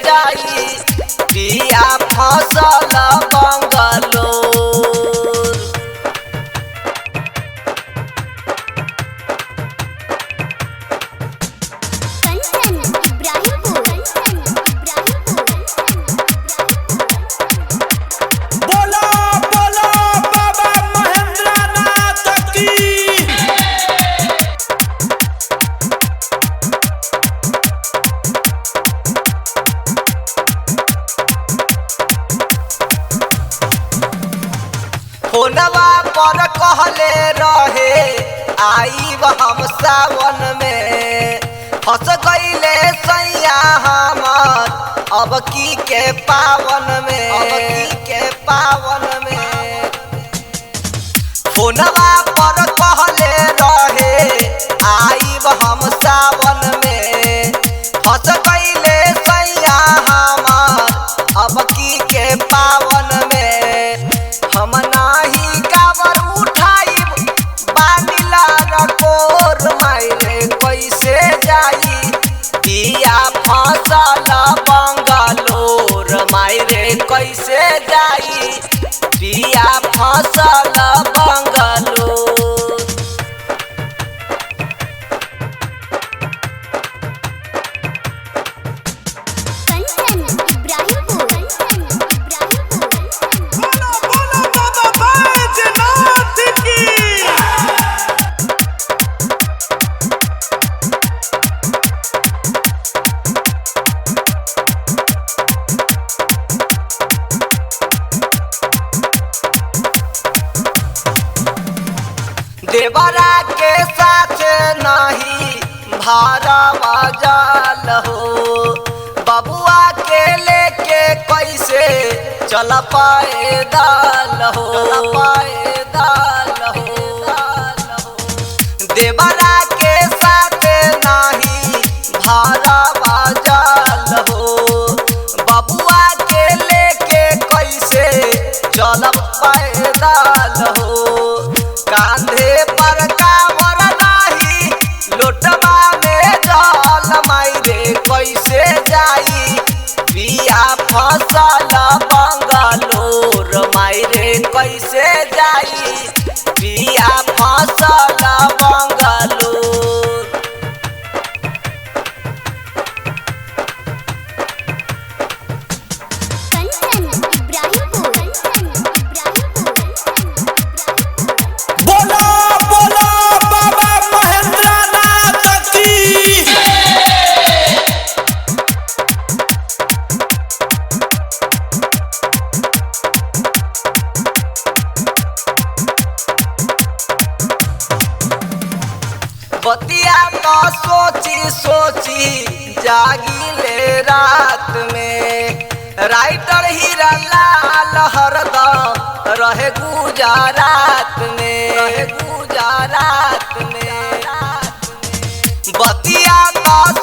जाई पिया फसल बंगलोर। बोलो बोलो बाबा महेंद्रनाथ की। फोनवा पर कहले रहे आईब हम सावन में, फंस गईले सैया हमर अब की के पावन में, अब की के पावन में। फोनवा पर कहले रहे आईब हम सावन में, फंस गईले सैया हमर अब की के पावन में। हम नाही कावर उठाइब बानिला रकोर मायरे कैसे जाई पिया फसल बंगलोर। मायरे कैसे जाई पिया फसल बंगलोर। बोलो बोलो बाबा बैजनाथ की। देवरा के साथ नहीं भारवा जाल हो, बबुआ के लेके कैसे चल पाए दाल हो, चल पाए दाल हो। देवरा के साथ नहीं भारवा जाल हो, बबुआ के लेके कैसे चल पाए दाल हो। कांधे पर कावर नाही लोटवा में जल मायरे कैसे जाई पिया फसल बंगलोर। मायरे कैसे जाई पिया फसल बंगलोर। बोलो बोलो बाबा महेंद्रनाथ की। बतिया तो सोची सोची जागिले रात में, राइटर हीरा लाल हरदम रहे गुजरात में, रहे गुजरात में। बतिया तो